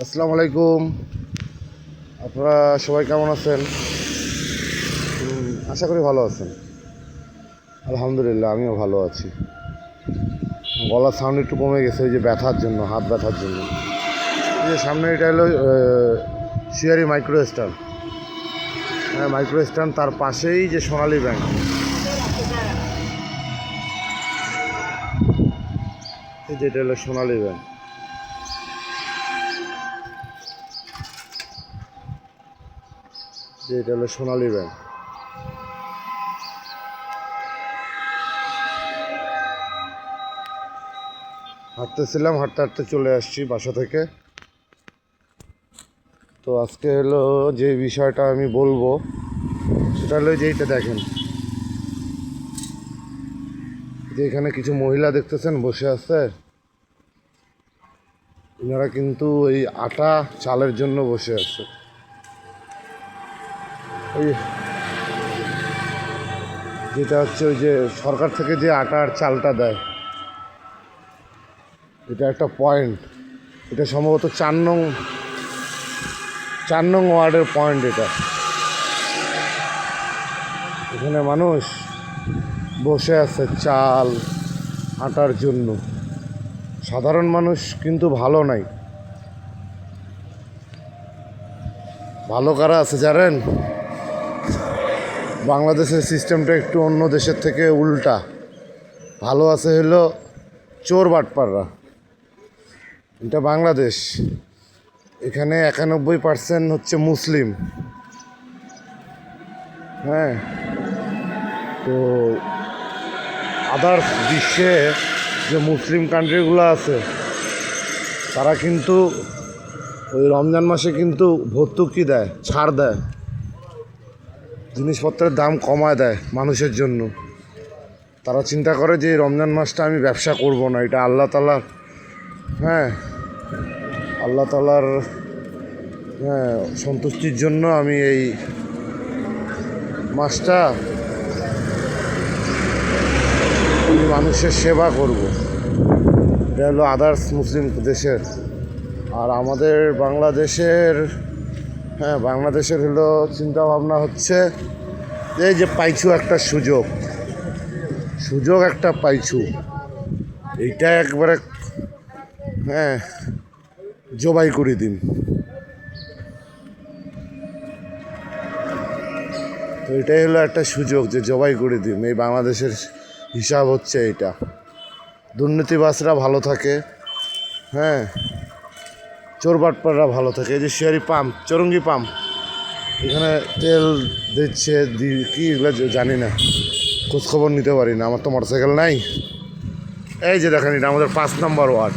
আসসালামু আলাইকুম। আপনারা সবাই কেমন আছেন? আশা করি ভালো আছেন। আলহামদুলিল্লাহ, আমিও ভালো আছি। গলার সাউন্ড একটু কমে গেছে, ওই যে ব্যথার জন্য, হাত ব্যথার জন্য। এই যে সামনে এটা হলো শিয়ারি মাইক্রো স্ট্যান্ড। হ্যাঁ, মাইক্রো স্ট্যান্ড, তার পাশেই যে সোনালী ব্যাংক। এই যে এটা হলো সোনালী ব্যাংক। যে এটা হলো সোনালী ব্যাংক। হাঁটতেছিলাম, হাঁটতে হাঁটতে চলে আসছি বাসা থেকে। তো আজকে হলো যে বিষয়টা আমি বলবো সেটা হলো যে এইটা দেখেন, যে এখানে কিছু মহিলা দেখতেছেন বসে আছে। এনারা কিন্তু এই আটা চালের জন্য বসে আছে। ওই যেটা হচ্ছে ওই যে সরকার থেকে যে আটা আর চালটা দেয়, এটা একটা পয়েন্ট। এটা সম্ভবত 4 নং ওয়ার্ডের পয়েন্ট। এটা এখানে মানুষ বসে আছে চাল আটার জন্য। সাধারণ মানুষ কিন্তু ভালো নাই। ভালো কারা আছে জানেন? বাংলাদেশের সিস্টেমটা একটু অন্য দেশের থেকে উল্টা। ভালো আছে হলো চোর বাটপাররা। এটা বাংলাদেশ, এখানে 91% হচ্ছে মুসলিম। হ্যাঁ, তো আদার্স বিশ্বে যে মুসলিম কান্ট্রিগুলো আছে তারা কিন্তু ওই রমজান মাসে কিন্তু ভর্তুকি দেয়, ছাড় দেয়, জিনিসপত্রের দাম কমায় দেয় মানুষের জন্য। তারা চিন্তা করে যে রমজান মাসটা আমি ব্যবসা করব না, এটা আল্লাহ তাআলার, হ্যাঁ, আল্লাহ তাআলার সন্তুষ্টির জন্য আমি এই মাসটা মানুষের সেবা করব। এটা হলো আদার্স মুসলিম দেশের। আর আমাদের বাংলাদেশের হলো চিন্তা ভাবনা হচ্ছে এই যে পাইছু একটা সুযোগ একটা পাইছু, এইটা একবারে জবাই করে দিন। তো এটাই হলো একটা সুযোগ যে জবাই করে দিন। এই বাংলাদেশের হিসাব হচ্ছে এইটা। দুর্নীতিবাজরা ভালো থাকে, হ্যাঁ, চোর বাটপাররা ভালো থাকে। এই যে শেয়ারি পাম্প, চরঙ্গি পাম্প, এখানে তেল দিচ্ছে কি এগুলো জানি না, খোঁজখবর নিতে পারি না, আমার তো মোটরসাইকেল নাই। এই যে দেখেন, এটা আমাদের 5 নম্বর ওয়ার্ড।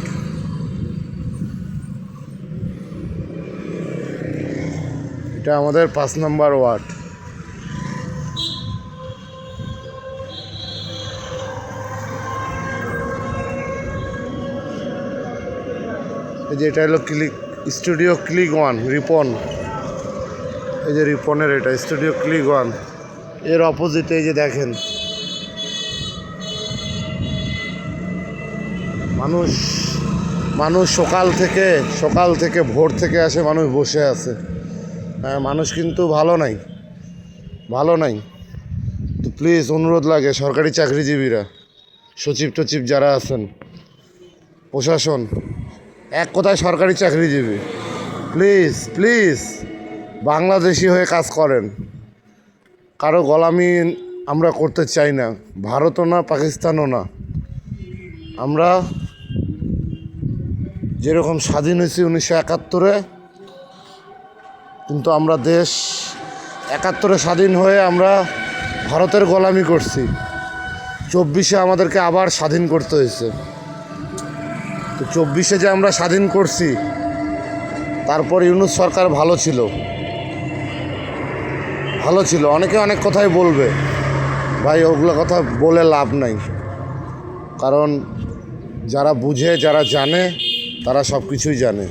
এটা আমাদের 5 নম্বর ওয়ার্ড। এই যে এটা হলো স্টুডিও ক্লিক 1 রিপন। এই যে রিপনের এটা স্টুডিও ক্লিক 1, এর অপোজিটে এই যে দেখেন মানুষ সকাল থেকে ভোর থেকে আসে, মানুষ বসে আছে। হ্যাঁ, মানুষ কিন্তু ভালো নাই। তো প্লিজ অনুরোধ লাগে, সরকারি চাকরিজীবীরা, সচিব টচিব যারা আছেন, প্রশাসন, এক কথায় সরকারি চাকরিজীবী, প্লিজ বাংলাদেশি হয়ে কাজ করেন। কারো গোলামি আমরা করতে চাই না, ভারতও না, পাকিস্তানও না। আমরা যেরকম স্বাধীন হয়েছি 1971-এ, কিন্তু আমরা দেশ 71-এ স্বাধীন হয়ে আমরা ভারতের গোলামি করছি। 24-এ আমাদেরকে আবার স্বাধীন করতে হয়েছে। তো 24-এ যে আমরা স্বাধীন করছি, তারপর ইউনূস সরকার ভালো ছিল। অনেকে অনেক কথাই বলবে, ভাই ওগুলো কথা বলে লাভ নাই। কারণ যারা বুঝে, যারা জানে, তারা সব কিছুই জানে।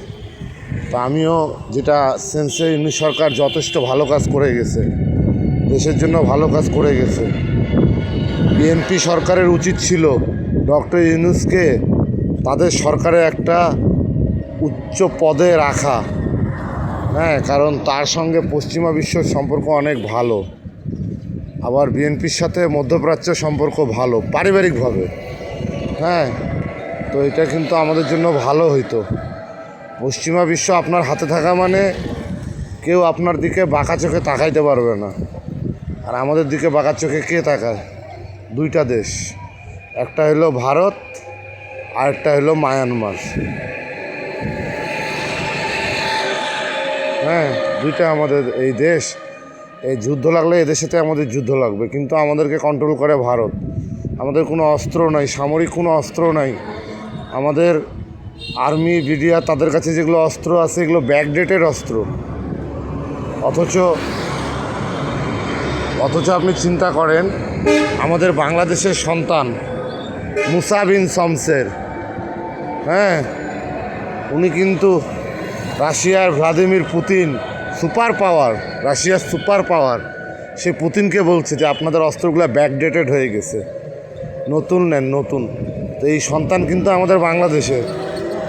তো আমিও যেটা সেন্সে, ইউনূস সরকার যথেষ্ট ভালো কাজ করে গেছে, দেশের জন্য ভালো কাজ করে গেছে। বিএনপি সরকারের উচিত ছিল ডক্টর ইউনূসকে তাদের সরকারে একটা উচ্চ পদে রাখা, হ্যাঁ, কারণ তার সঙ্গে পশ্চিমা বিশ্বর সম্পর্ক অনেক ভালো। আবার বিএনপির সাথে মধ্যপ্রাচ্যের সম্পর্ক ভালো পারিবারিকভাবে, হ্যাঁ। তো এটা কিন্তু আমাদের জন্য ভালো হইতো। পশ্চিমা বিশ্ব আপনার হাতে থাকা মানে কেউ আপনার দিকে বাঁকা চোখে তাকাইতে পারবে না। আর আমাদের দিকে বাঁকা চোখে কে তাকায়? দুইটা দেশ, একটা হলো ভারত আর একটা হলো মায়ানমার, হ্যাঁ। দুইটা আমাদের এই দেশ, এই যুদ্ধ লাগলে এদের সাথে আমাদের যুদ্ধ লাগবে, কিন্তু আমাদেরকে কন্ট্রোল করে ভারত। আমাদের কোনো অস্ত্র নাই, সামরিক কোনো অস্ত্র নাই। আমাদের আর্মি বিডিআর তাদের কাছে যেগুলো অস্ত্র আছে এগুলো ব্যাকডেটেড অস্ত্র। অথচ আপনি চিন্তা করেন, আমাদের বাংলাদেশের সন্তান মুসা বিন শমসের, হ্যাঁ, উনি কিন্তু রাশিয়ার ভ্লাদিমির পুতিন, সুপার পাওয়ার, রাশিয়ার সুপার পাওয়ার, সে পুতিনকে বলছে যে আপনাদের অস্ত্রগুলো ব্যাকডেটেড হয়ে গেছে, নতুন নেন, নতুন। তো এই সন্তান কিন্তু আমাদের বাংলাদেশের,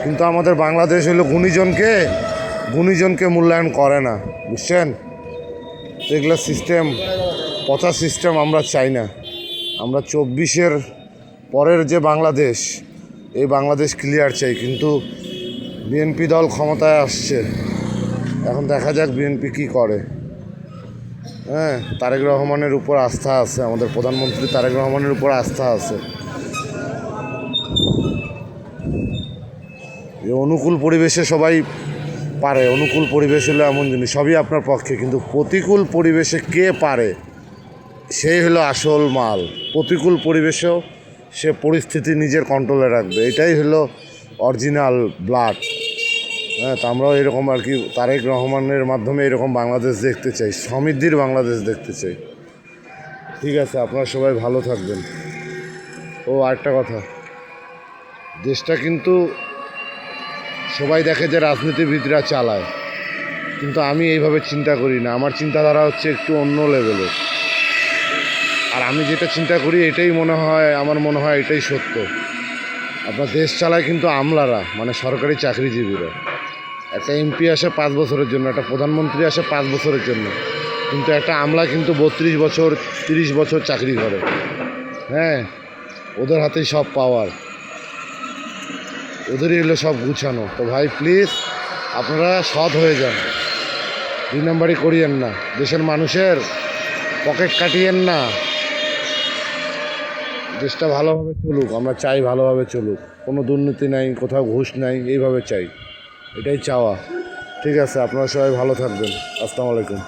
কিন্তু আমাদের বাংলাদেশ হলো গুণীজনকে মূল্যায়ন করে না, বুঝছেন? তো এগুলো সিস্টেম, পচা সিস্টেম আমরা চাই না। আমরা 24-এর পরের যে বাংলাদেশ, এই বাংলাদেশ ক্লিয়ার চাই। কিন্তু বিএনপি দল ক্ষমতায় আসছে, এখন দেখা যাক বিএনপি কী করে। হ্যাঁ, তারেক রহমানের উপর আস্থা আছে, আমাদের প্রধানমন্ত্রী তারেক রহমানের উপর আস্থা আছে। যে অনুকূল পরিবেশে সবাই পারে, অনুকূল পরিবেশ হলো এমন জিনিস সবই আপনার পক্ষে, কিন্তু প্রতিকূল পরিবেশে কে পারে সেই হলো আসল মাল। প্রতিকূল পরিবেশেও সে পরিস্থিতি নিজের কন্ট্রোলে রাখবে, এটাই হলো অরিজিনাল ব্লাড। হ্যাঁ, তো আমরাও এরকম আর কি তারেক রহমানের মাধ্যমে এরকম বাংলাদেশ দেখতে চাই, সমৃদ্ধির বাংলাদেশ দেখতে চাই। ঠিক আছে, আপনারা সবাই ভালো থাকবেন। ও আরেকটা কথা, দেশটা কিন্তু সবাই দেখে যে রাজনীতিবিদরা চালায়, কিন্তু আমি এইভাবে চিন্তা করি না। আমার চিন্তাধারা হচ্ছে একটু অন্য লেভেলের। আর আমি যেটা চিন্তা করি এটাই আমার মনে হয় এটাই সত্য। আপনার দেশ চালায় কিন্তু আমলারা, মানে সরকারি চাকরিজীবীরা। একটা এমপি আসে 5 বছরের জন্য, একটা প্রধানমন্ত্রী আসে 5 বছরের জন্য, কিন্তু একটা আমলা কিন্তু 32 বছর 30 বছর চাকরি করে। হ্যাঁ, ওদের হাতেই সব পাওয়ার, ওদেরই হলো সব গুছানো। তো ভাই প্লিজ আপনারা সৎ হয়ে যান, 2 নম্বরই করিয়েন না, দেশের মানুষের পকেট কাটিয়েন না। দেশটা ভালোভাবে চলুক, আমরা চাই ভালোভাবে চলুক, কোনো দুর্নীতি নাই, কোথাও ঘুষ নাই, এইভাবে চাই, এটাই চাওয়া। ঠিক আছে, আপনারা সবাই ভালো থাকবেন। আসসালামু আলাইকুম।